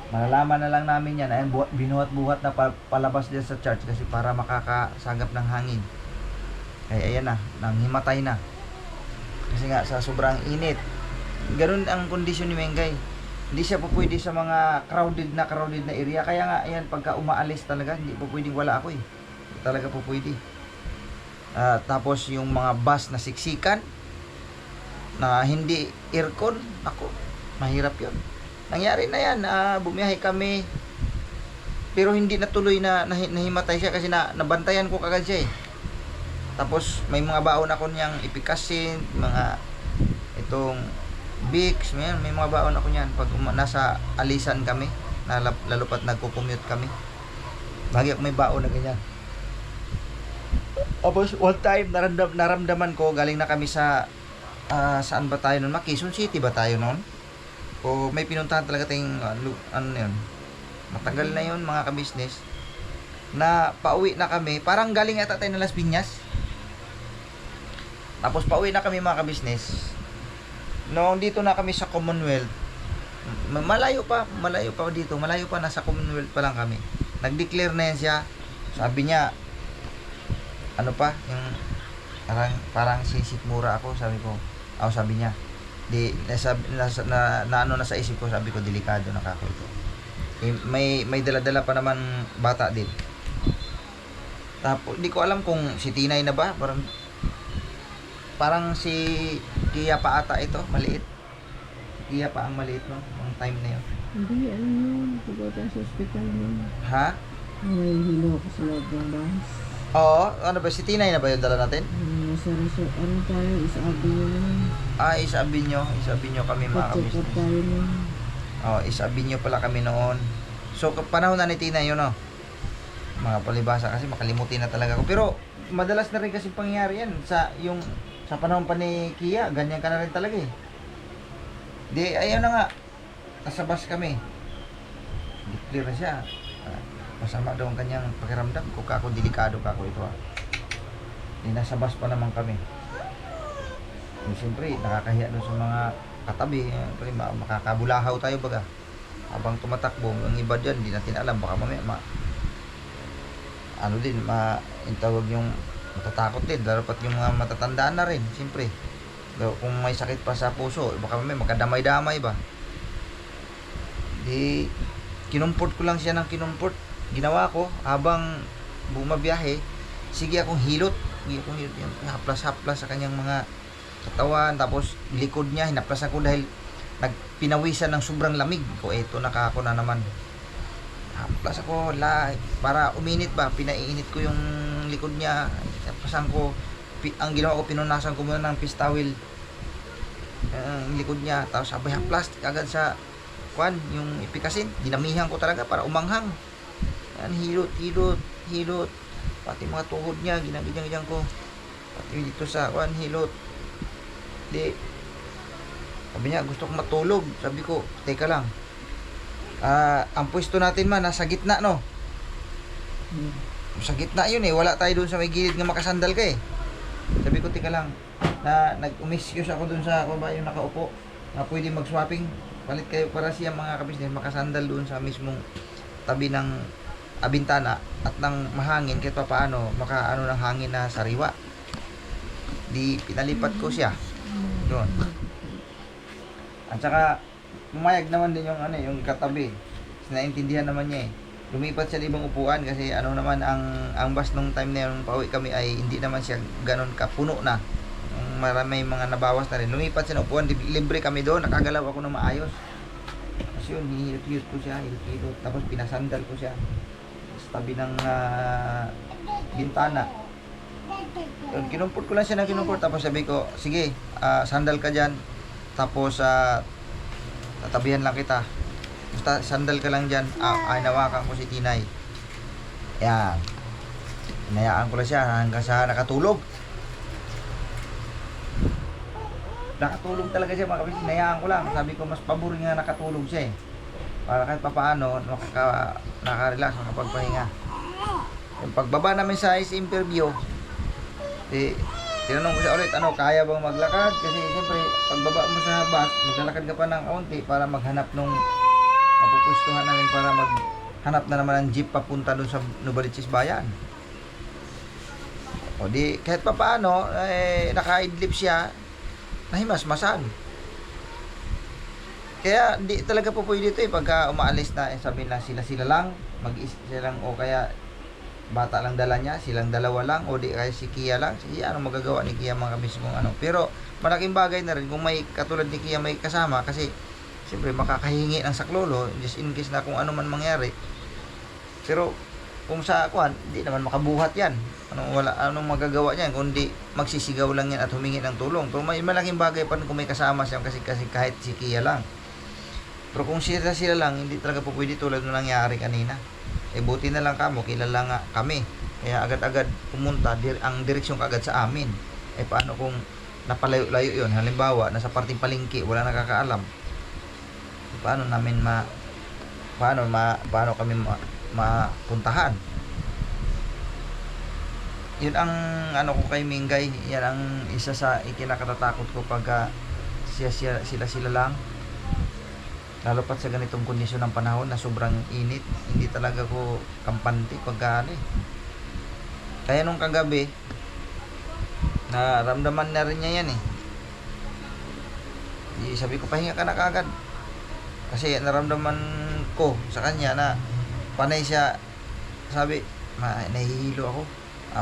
Malalaman na lang namin yan, ayun, binuhat-buhat na palabas din sa church kasi para makakasagap ng hangin. Kaya ayan na, nanghimatay na. Kasi nga sa sobrang init. Ganun ang kondisyon ni Mengay. Hindi siya po pwede sa mga crowded na area. Kaya nga, ayan, pagka umaalis talaga, hindi po pwedeng wala ako eh. Hindi talaga po pwede. Tapos yung mga bus na siksikan, na hindi aircon, ako, mahirap yun. Nangyari na yan, bumiyahe kami, pero hindi natuloy na nahimatay siya kasi nabantayan ko kagad siya eh. Tapos may mga baon ako niyang ipikasin, mga itong Vicks, may mga baon ako niyan pag nasa alisan kami, lalo pat nagko-commute kami. Lagi ako may baon na ganyan. Tapos one time naramdaman ko, galing na kami sa saan ba tayo noon? Quezon City ba tayo noon? O may pinuntahan talaga tayong ano yun, matagal na yun mga kabisnes, na pauwi na kami, parang galing ata tayo ng Las Piñas. Tapos pauwi na kami mga kabisnes, noong dito na kami sa Commonwealth, malayo pa dito, malayo pa, nasa Commonwealth pa lang kami, nag-declare na yan siya. Sabi niya, ano pa, yung parang sisikmura ako, sabi ko, sabi niya, nasa isip ko, sabi ko, delikado na kako ito. May dala-dala pa naman bata din. Tapos, di ko alam kung si Tinay na ba, parang si Kia pa ata ito, maliit. Kia pa ang maliit, no? Ang time na yun. Hindi, ano yun? Pupunta sa hospital yun. Ha? May hilo ako sa loob ng bus. Oo, ano ba, si Tinay na ba yung dala natin? Nasa resort, ano tayo, isabi yun. Isabi nyo kami mga Check up kabisnes. tayo nun. Isabi nyo pala kami noon. So, panahon na ni Tina yun, no? Mga palibasa kasi makalimutin na talaga ako. Pero, madalas na rin kasi pangyayari yan. Sa panahon pa ni Kia, ganyan ka na rin talaga eh. Di, ayun na nga. Nasa bus kami. Declare na siya. Masama daw ang kanyang pakiramdam. Kung kako, delikado kako ito Di, nasa bus pa naman kami. Siyempre, nakakahiya doon sa mga katabi. Makakabulahaw tayo baga. Habang tumatakbo, ang iba dyan, di natin alam. Baka mamaya, intawag yung matatakot din. Lalo pat yung mga matatandaan na rin, siyempre. Kung may sakit pa sa puso, baka mamaya magkadamay-damay ba. Di, kinumport ko lang siya ng kinumport. Ginawa ko, habang bumabiyahe, sige akong hilot. Yung haplas-haplas sa kanyang mga katawan, tapos likod niya hinaplas ako dahil nagpinawisan ng sobrang lamig ko. Eto, nakako na naman, haplas ako para uminit ba, pinaiinit ko yung likod niya, haplasan ko. Ang ginawa ko, pinunasan ko muna ng pistawil ang likod niya, tapos sabay haplas agad sa yung ipikasin, dinamihan ko talaga para umanghang. Yan, hilot, pati mga tuhod niya ginagyan ko, pati dito sa hilot. Di, sabi niya, gusto kong matulog. Sabi ko, teka lang, ang pwesto natin man nasa gitna, no? Sa gitna yun eh, wala tayo dun sa may gilid nga makasandal ka eh. Sabi ko, teka lang, nag-umisyos ako dun sa yung nakaupo, na pwede mag-swapping, palit kayo para siya mga kabisnes makasandal dun sa mismong tabi ng bintana at nang mahangin kahit pa paano makaano ng hangin na sariwa. Di pinalipat ko siya. Doon. At saka pumayag naman din yung yung katabi. Naintindihan naman niya eh. Lumipat siya sa ibang upuan kasi naman ang bus nung time na yun pauwi kami ay hindi naman siya ganun kapuno na. May mga nabawas na rin. Lumipat siya ng upuan, libre kami doon, nakagalaw ako na maayos. Kasi yun, hinihilot-hilot ko siya, hilot-hilot. Tapos pinasandal ko siya sa tabi ng bintana. Yun, kinumport ko lang siya na kinumport. Tapos sabi ko, sige, sandal ka dyan. Tapos, tatabihan lang kita. Basta sandal ka lang dyan. Nawakan ko si Tinay. Yan. Hinayaan ko lang siya hanggang sa nakatulog. Nakatulog talaga siya mga kapatid. Hinayaan ko lang. Sabi ko, mas pabor nga nakatulog siya eh. Para kahit papaano, nakarelax, makapagpahinga. Yung pagbaba namin sa interview, tinanong ko siya ulit, kaya bang maglakad? Kasi siyempre, pagbaba mo sa bus, maglalakad ka pa ng kaunti para maghanap nung mapupwestuhan namin para maghanap na naman ng jeep papunta doon sa Novaliches Bayan. O di, kahit pa paano, naka-idlip siya, nahimasmasan. Kaya di talaga po pwede ito pagka umaalis na, sabi na sila lang, mag-isa lang o kaya bata lang dala niya, silang dalawa lang o di kaya si Kia lang. Sige, magagawa ni Kia mga mismong Pero malaking bagay na rin kung may katulad ni Kia may kasama kasi siyempre makakahingi ng saklolo just in case na kung ano man mangyari. Pero kung sa hindi naman makabuhat yan. Anong magagawa niyan kundi magsisigaw lang yan at humingi ng tulong. Pero may malaking bagay pa kung may kasama siya kasi kahit si Kia lang. Pero kung sila lang, hindi talaga po pwede tulad ng nangyari kanina. Buti na lang kilala nga kami. Kaya agad-agad pumunta, ang direksyon kaagad sa amin. Paano kung napalayo-layo yun? Halimbawa, nasa parting palengke, wala nakakaalam. Paano namin paano kami mapuntahan? Yun ang ko kay Mingay. Yan ang isa sa ikinakatatakot ko pag sila lang. Lalo pat sa ganitong kondisyon ng panahon na sobrang init, hindi talaga ko kampante pagka Kaya nung kagabi, naramdaman na rin niya yan eh. Sabi ko, pahinga ka na kagad. Kasi naramdaman ko sa kanya na panay siya. Sabi, nahihilo ako.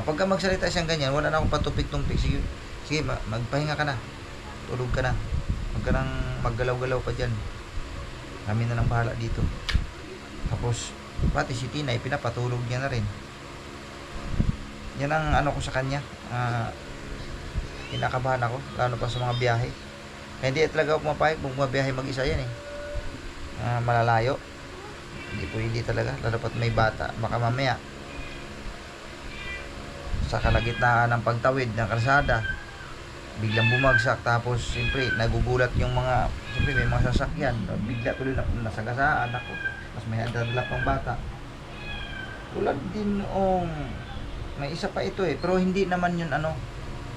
Pagka magsalita siyang ganyan, wala na akong patupik-tumpik. Sige, magpahinga ka na. Tulog ka na. Huwag ka nang maggalaw-galaw pa dyan. Kami na lang bahala dito. Tapos, pati si Tinay, pinapatulog niya na rin. Yan ang ko sa kanya. Kinakabahan ako, lalo pa sa mga biyahe. Kaya hindi talaga ako mapayag kung mabiyahe mag-isa yan eh. Malalayo. Hindi pwede talaga, lalo pat may bata. Baka mamaya, sa kalagitnaan ng pagtawid ng kalsada, biglang bumagsak, tapos siyempre nagugulat yung siyempre may mga sasakyan, bigla tuloy nasagasaan ako, tapos may dadala pang bata. Tulad din may isa pa ito pero hindi naman yun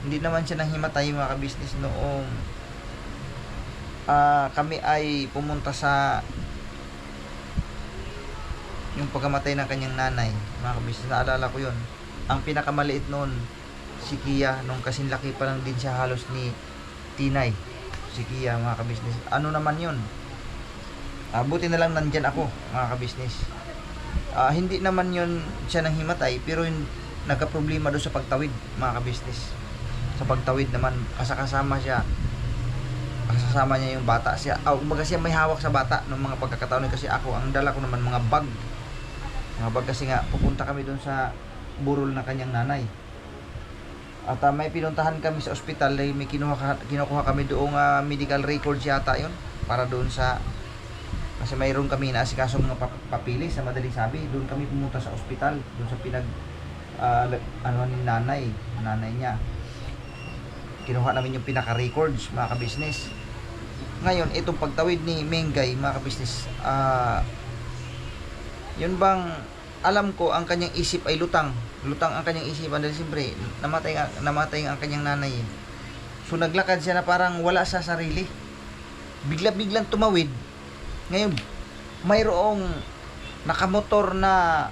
hindi naman siya nanghimatay mga ka-business noong kami ay pumunta sa yung pagkamatay ng kanyang nanay mga ka-business. Naalala ko yun, ang pinakamaliit noon si Kia, nung kasing laki pa lang din siya halos ni Tinay, si Kia mga ka-business. Naman yun, buti na lang nandyan ako mga ka-business. Hindi naman yun siya nang himatay, pero nagka-problema doon sa pagtawid mga ka-business. Sa pagtawid naman, kasama siya, kasama niya yung bata siya. Kumbaga siya may hawak sa bata ng mga pagkakataon kasi ako, ang dala ko naman mga bag kasi nga pupunta kami doon sa burol ng kanyang nanay. At may pinuntahan kami sa ospital, may kinukuha kami doong medical records yata yun, para doon kasi mayroon kami naasikaso mga papilis sa madaling sabi. Doon kami pumunta sa ospital, doon sa ni nanay niya. Kinuha namin yung pinaka-records mga ka-business. Ngayon, itong pagtawid ni Mengay mga ka-business, yun bang alam ko ang kanyang isip ay lutang ang kanyang isipan dahil siyempre namatay ang kanyang nanay. So naglakad siya na parang wala sa sarili, biglang tumawid. Ngayon mayroong nakamotor na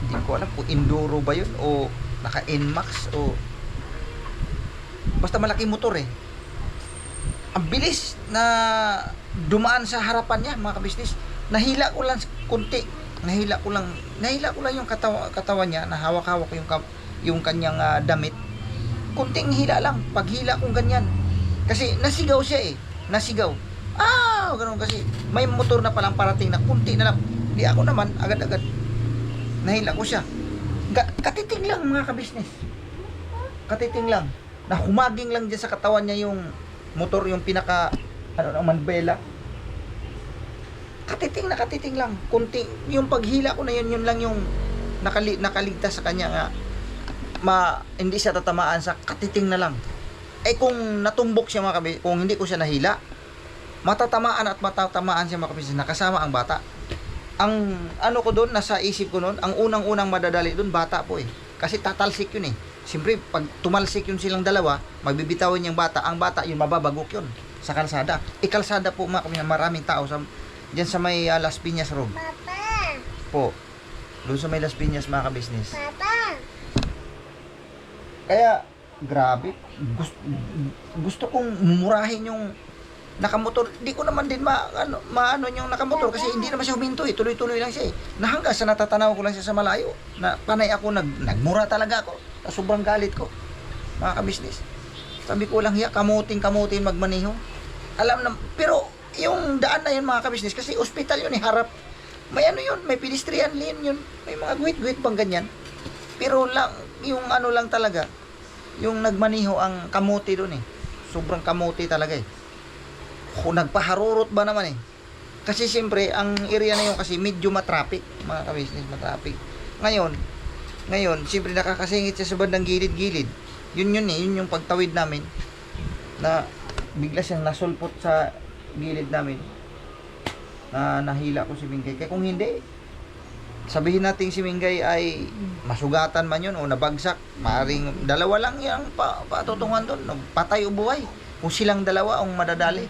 Hindi ko alam kung enduro ba yun o naka NMAX o basta malaki motor eh. Ang bilis na dumaan sa harapan niya mga kabisnes. Nahila ko lang kunti. Nahila ko lang yung katawan niya, nahawak-hawak yung kanyang damit. Kunting hila lang, paghila kong ganyan. Kasi nasigaw siya eh. Nasigaw. Ganun kasi. May motor na palang parating na kunti na lang. Di ako naman, agad-agad. Nahila ko siya. Katiting lang mga kabisnes. Katiting lang. Na humaging lang dyan sa katawan niya yung motor, yung pinaka, manbela. Katiting lang. Kunti. Yung paghila ko na yun lang yung nakaligtas sa kanya nga. Hindi siya tatamaan sa katiting na lang. Kung natumbok siya mga kabisnes, kung hindi ko siya nahila, matatamaan siya mga kabisnes, nakasama ang bata. Ang ko doon, nasa isip ko noon, ang unang-unang madadali doon, bata po eh. Kasi tatalsik yun eh. Siyempre, pag tumalsik yun silang dalawa, magbibitawan yung bata, ang bata yun, mababagok yun sa kalsada. Kalsada po mga kabisnes, maraming tao diyan sa may Las Piñas Road. Papa! Po. Doon sa may Las Piñas mga kabisnes. Papa! Kaya, grabe. Gusto kong mumurahin yung nakamotor. Di ko naman din maano yung nakamotor kasi hindi naman siya huminto eh. Tuloy-tuloy lang siya eh. Hanggang sa natatanaw ko lang siya sa malayo. Na panay ako, nagmura talaga ako. Sobrang galit ko. Mga kabisnes. Sabi ko lang, kamuting magmaniho. Alam na, pero yung daan na yun mga kabisnes, kasi ospital yun eh, harap. May yun, may pedestrian lane yun. May mga guwit-guwit bang ganyan. Pero lang, yung lang talaga, yung nagmaniho ang kamuti doon eh. Sobrang kamuti talaga eh. Nagpaharurot ba naman eh. Kasi siyempre, ang area na yun kasi medyo matraffic, mga kabisnes, matraffic. Ngayon, siyempre nakakasingit siya sa bandang gilid-gilid. Yun eh, yun yung pagtawid namin na bigla siyang nasulpot sa gilid namin na nahila ko si Mingay. Kaya kung hindi, sabihin natin si Mingay ay masugatan man yun o nabagsak, maaaring dalawa lang yung patutungan doon, patay o buhay. Kung silang dalawa ang madadali.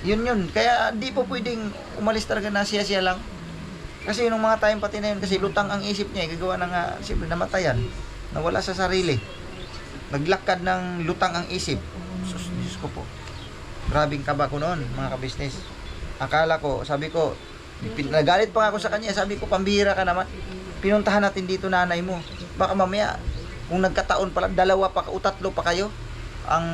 Yun. Kaya di po pwedeng umalis talaga na siya lang. Kasi yung mga time pati na yun, kasi lutang ang isip niya, gagawa ng siyempre namatayan. Nawala sa sarili. Naglakad ng lutang ang isip. Diyos ko po. Grabing kaba ko noon, mga kabisnes. Akala ko, sabi ko, nagalit pa nga ako sa kanya, sabi ko, pambihira ka naman. Pinuntahan natin dito nanay mo. Baka mamaya, kung nagkataon pala, dalawa pa o tatlo pa kayo, ang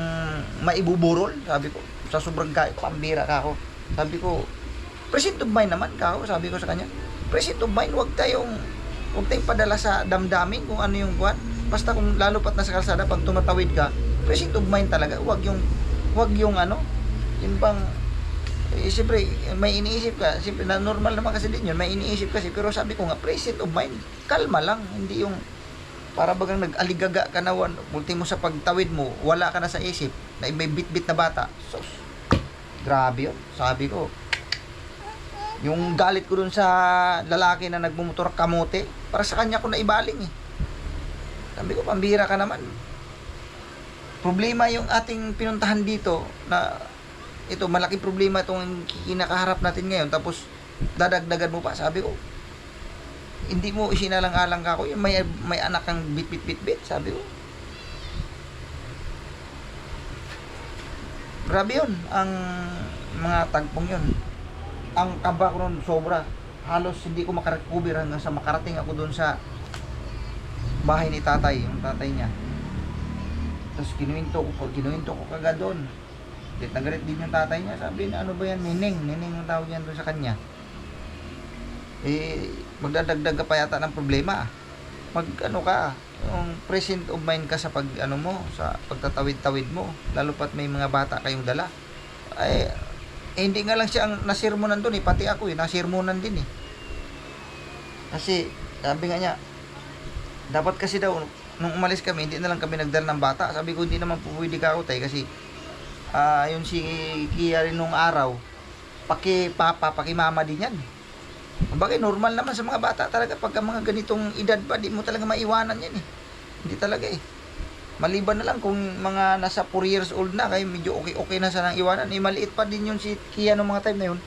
maibuburol, sabi ko, sa sobrang pambihira ka ako. Sabi ko, present of mind naman ka ako, sabi ko sa kanya. Present of mind, huwag tayong padala sa damdamin kung ano yung buwan. Basta kung lalo pat nasa kalsada, pag tumatawid ka, present of mind talaga, huwag yung yun bang, siyempre, may iniisip ka, siyempre, na normal naman kasi din yun, may iniisip kasi, pero sabi ko nga, present of mind, kalma lang, hindi yung, para bagang nag-aligaga ka na, ultimo sa pagtawid mo, wala ka na sa isip, na may bit-bit na bata, so, grabe yun, sabi ko, yung galit ko dun sa lalaki na nagmumotor kamote, para sa kanya ko na ibaling eh, sabi ko, pambihira ka naman, problema yung ating pinuntahan dito na ito, malaking problema itong kinakaharap natin ngayon, tapos dadagdagan mo pa, sabi ko, hindi mo isinalang-alang ka ko, yung may anak kang bit, sabi ko. Grabe yun, ang mga tagpong yun. Ang kaba ko nun, sobra. Halos hindi ko makarecover hanggang sa makarating ako doon sa bahay ni tatay, yung tatay niya. Tapos kinuwinto ko kagad doon. Galit din yung tatay niya. Sabi na, ano ba yan? Nining ang tawag yan doon sa kanya. Magdadagdag ka pa yata ng problema. Yung present of mind ka sa sa pagtatawid-tawid mo. Lalo pat may mga bata kayong dala. Hindi nga lang siya ang nasirmonan doon eh. Pati ako nasirmonan din eh. Kasi, sabi nga niya, dapat kasi daw, nung umalis kami, hindi na lang kami nagdala ng bata. Sabi ko, hindi naman po pwede ka ako tayo kasi yun si Kia rin nung araw, paki-papa, paki-mama din yan. Bagay, normal naman sa mga bata talaga. Pagka mga ganitong edad pa, di mo talaga maiwanan yan eh. Hindi talaga eh. Maliban na lang kung mga nasa 4 years old na, kayo medyo okay na sa nang iwanan. Maliit pa din yun si Kia nung mga time na yun.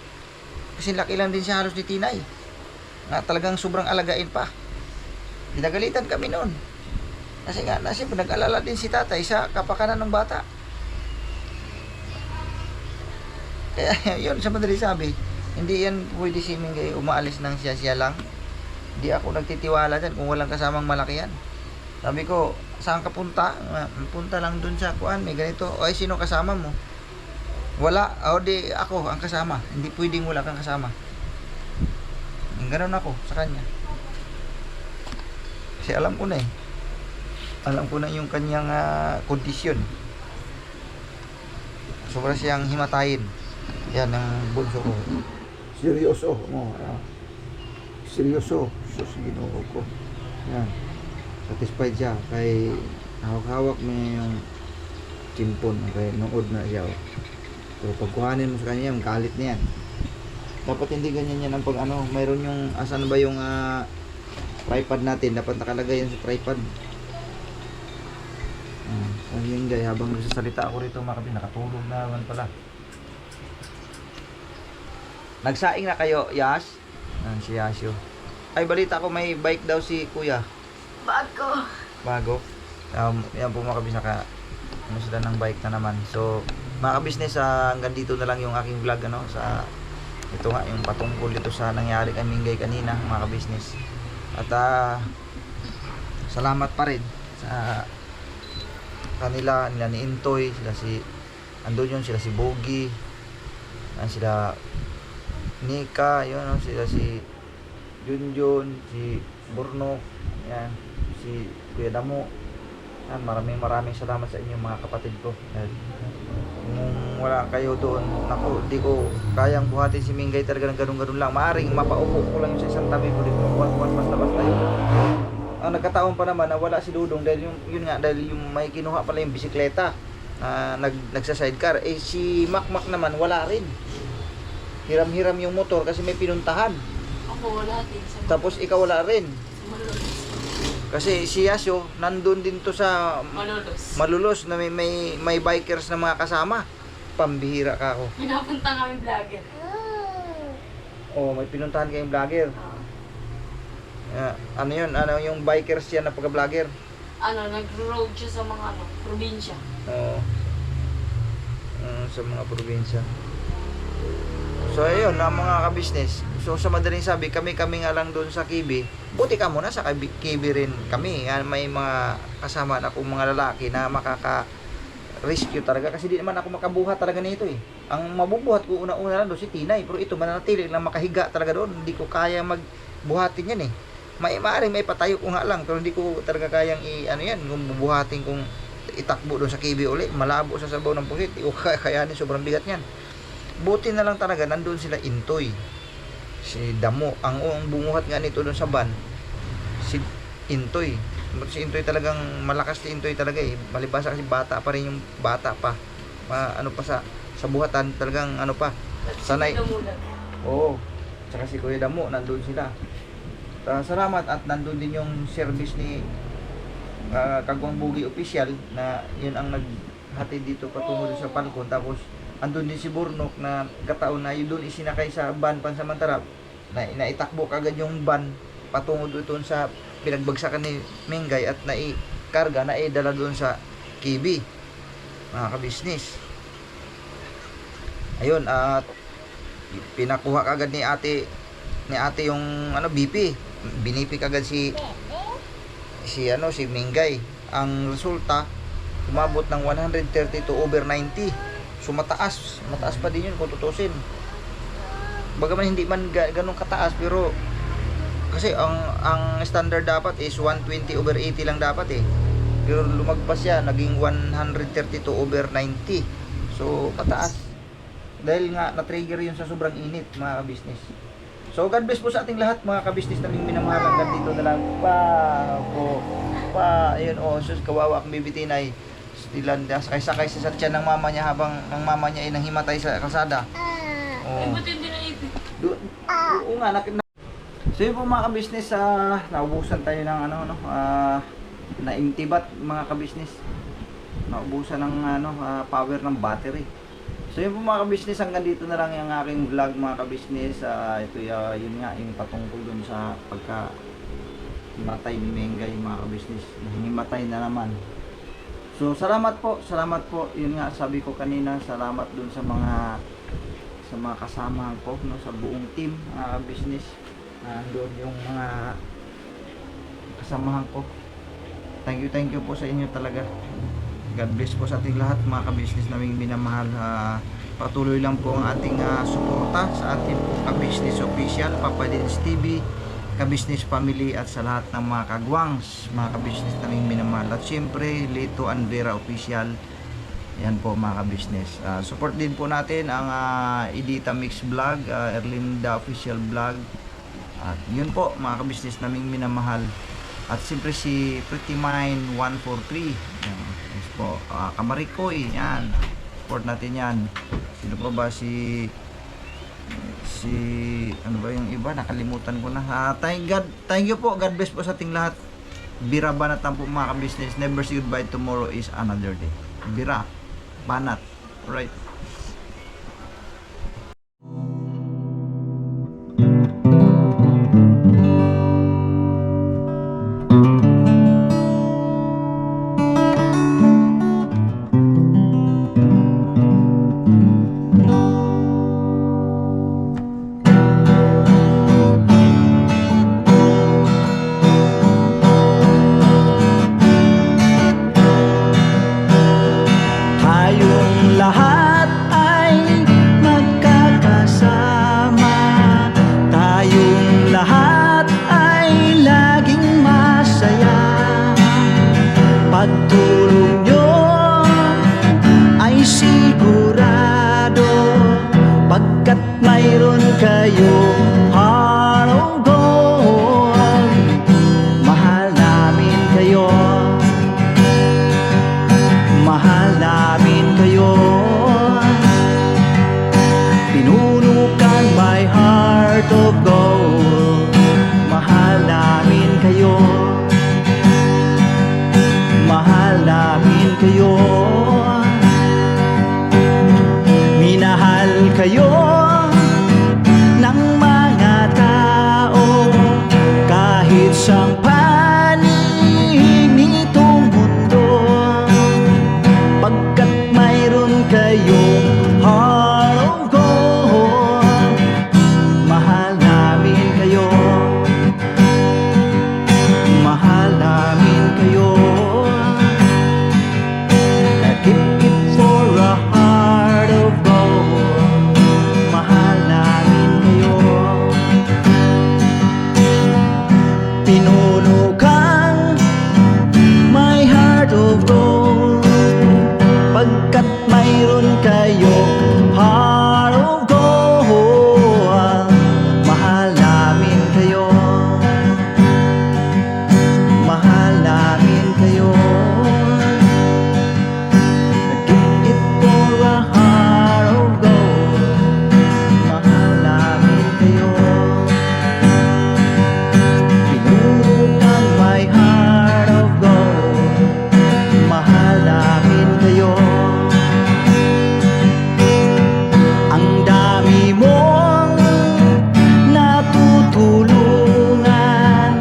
Kasi laki lang din siya halos ni Tinay. Na talagang sobrang alagain pa. Pinagalitan kami noon. Kasi nga, nag-alala din si tatay sa kapakanan ng bata. Kaya yun, sa madali sabi, hindi yan pwede si Mingay umaalis ng siya lang. Hindi ako nagtitiwala dyan kung walang kasamang malaki yan. Sabi ko, saan ka punta? Punta lang dun sa kuan, may ganito. O ay, sino kasama mo? Wala. O di ako ang kasama. Hindi pwedeng wala kang kasama. Ganun ako sa kanya. Kasi alam ko na eh. Alam ko na yung kanyang kondisyon. Sobra siyang himatayin. Yan ang bunso ko. Seryoso mo. Seryoso. Sus, Ginoo ko. Yan. Satisfied siya. Kay hawak-hawak mo yung chimpon. Kaya nood na siya. Pero pagkuhanin mo sa kanya, galit na yan. Dapat hindi ganyan yan ang pag ano. Mayroon yung, asan ba yung tripod natin. Dapat nakalagay yan sa tripod. Sabi yun guys, habang nagsasalita ako rito mga kapatid, nakatulog na naman pala. Nagsaing na kayo, Yas? Si Yasyo. Ay, balita ko may bike daw si Kuya. Bago. Yan po mga kabis, ano sila ng bike na naman. So, mga kabisnes, hanggang dito na lang yung aking vlog, ano, sa, ito nga, yung patungkol dito sa nangyari kay Mingay kanina, mga kabisnes. At, salamat pa rin sa kanila ni Intoy, sila si, andun yun, sila si Bogie, sila Nika, yun, sila si Junjun, si Burnok, yan, si Kuya Damo. Yan, maraming salamat sa inyo mga kapatid ko. Yan. Kung wala kayo doon, naku, di ko kayang buhatin si Mingay talaga ng ganun-ganun lang. Maaring mapaupo ko lang sa isang tabi ko dito, buwan basta-basta yun. Ang nagkataon pa naman na wala si Dudong dahil yun nga, dahil yung may kinuha pala yung bisikleta, nagsa-sidecar. Eh si Makmak naman wala rin. Hiram-hiram yung motor kasi may pinuntahan. Ako wala din. Tapos ikaw wala rin. Kasi si Yasyo, nandun din to sa Malulos na may bikers na mga kasama. Pambihira ka ako. Pinapunta kami vlogger. Oh, may pinuntahan kayong vlogger. Ano yun? Ano yung bikers yan na pagka-vlogger? Nag-road siya sa mga probinsya. Oo. Sa mga probinsya. So ayun, mga ka-business. So sa madaling sabi, kami nga lang doon sa Kibi. Buti ka muna sa Kibi rin kami. May mga kasama na akong mga lalaki na makaka-rescue talaga. Kasi di naman ako makabuhat talaga nito eh. Ang mabubuhat ko una-una lang doon si Tinay. Pero ito mananatili lang makahiga talaga doon. Hindi ko kaya magbuhatin yan eh. Maaaring may patayo ko nga lang. Pero hindi ko talaga kayang kung bubuhatin kong itakbo doon sa Kibi uli. Malabo sa sabaw ng pusit. Hindi ko kayanin, sobrang bigat yan. Buti na lang talaga nandun sila Intoy, si Damo. Ang bumuhat nga nito doon sa van, si Intoy. Si Intoy talagang malakas, si Intoy talaga eh. Malibasa kasi bata pa rin yung bata pa. Ano pa sa buhatan talagang ano pa. Sanay. Oo. Tsaka si Kuya Damo, nandun sila. Salamat at nandun din yung service ni Kagwang Bugi Official na yun ang naghatid dito patungo sa Palcon. Tapos andun din si Burnok na kataon na yun doon isinakay sa van pansamantala na itakbo kagad yung van patungo doon sa pinagbagsakan ni Mingay at naikarga na dala doon sa Kibi, mga ka-business. Ayun, at pinakuha kagad ni ate yung BP, binipi kagad si Mingay. Ang resulta umabot ng 132/90. So mataas pa din yun kung tutusin. Bagaman hindi man ganun kataas, pero kasi ang standard dapat is 120/80 lang dapat eh. Pero lumagpas siya, naging 132/90. So mataas. Dahil nga na-trigger yun sa sobrang init, mga ka-business. So God bless po sa ating lahat, mga ka-business naming minamahal. Hanggang dito na lang ayun sus, kawawa akong baby Tinay. Stilan sakay sa tiyan ng mama niya habang ang mama niya ay nanghimatay sa kalsada. Ay, buti hindi na ipit. Oo nga, so yun po mga ka-business, naubusan tayo ng na intibat mga ka-business. Naubusan ng power ng battery. So yun po mga ka-business, hanggang dito na lang yung aking vlog mga ka-business. Ito yun nga, yung patungkol dun sa Matay ni Mengay mga kabisnes. Himatay na naman. So salamat po. Yun nga sabi ko kanina, salamat dun sa mga kasama ko, no, sa buong team mga kabisnes. Doon yung mga kasamahan ko. Thank you po sa inyo talaga. God bless po sa ating lahat mga kabisnes naming minamahal. Patuloy lang po ang ating suporta sa ating Kabisnes Official, Papa Dins TV, Kabisnes Family at sa lahat ng mga kagwangs, mga kabisnes naming minamahal. At syempre, Lito and Vera Official. Yan po mga kabisnes. Support din po natin ang Edita Mix Vlog, Erlinda Official Vlog. At yun po mga kabisnes naming minamahal. At siyempre si Pretty Mind 143. Yan. Yes po. Kamarikoy. Yan. Support natin yan. Sino pa ba si ano ba yung iba? Nakalimutan ko na. Thank you po. God bless po sa ating lahat. Bira banat lang po mga kabisnes. Never say goodbye. Tomorrow is another day. Bira banat. Alright. Tayong lahat ay magkakasama. Tayong lahat ay laging masaya. Pagtulong nyo ay sigurado, pagkat mayroon kayong heart of gold. Mahal namin kayo. Mahal namin kayo. Pinuno kang my heart of gold. Mahal namin kayo. Mahal namin kayo. Minahal kayo ng mga tao kahit sa panig nitong mundo, pagkat mayroon kayong heart of gold. Mahal namin kayo. Mahal namin kayo. Keep it for a heart of gold. Mahal namin kayo. Pinuno kang my heart of gold, pagkat mayroon kayong heart of gold. Mahal namin kayo. Mahal namin kayo. Give it for a heart of gold. Mahal namin kayo. Pinuno kang my heart of gold. Mahal namin kayo. Ang dami mong natutulungan,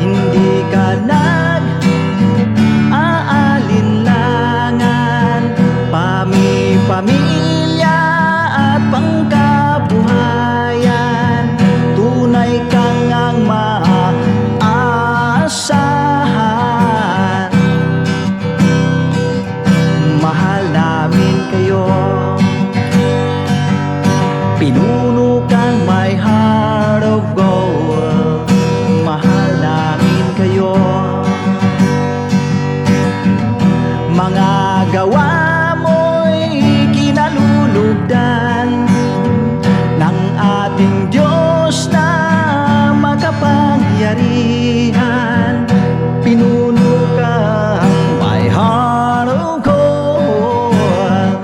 hindi ka nag-aalinlangan. Pamilya at pangkabuhayan, tunay kang ang maaasahan. Mahal namin kayo. Pinuno kang my heart of gold. Mahal namin kayo. Mga gawa mo'y kinalulugdan ng ating Diyos na makapangyarihan. Pinuno kang my heart of gold.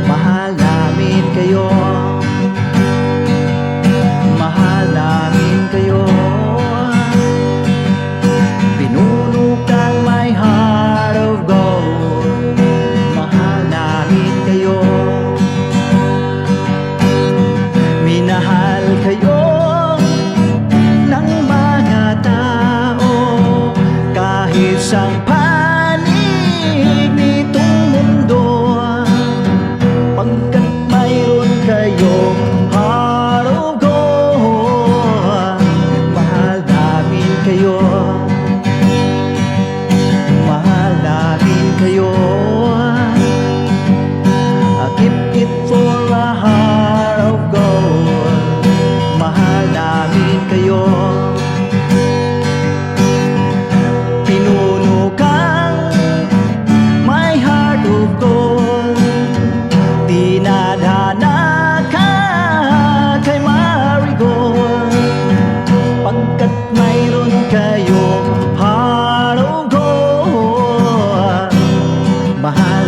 Mahal namin kayo. Mahal namin kayo. Pinuno kang my heart of gold. Mahal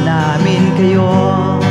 namin kayo.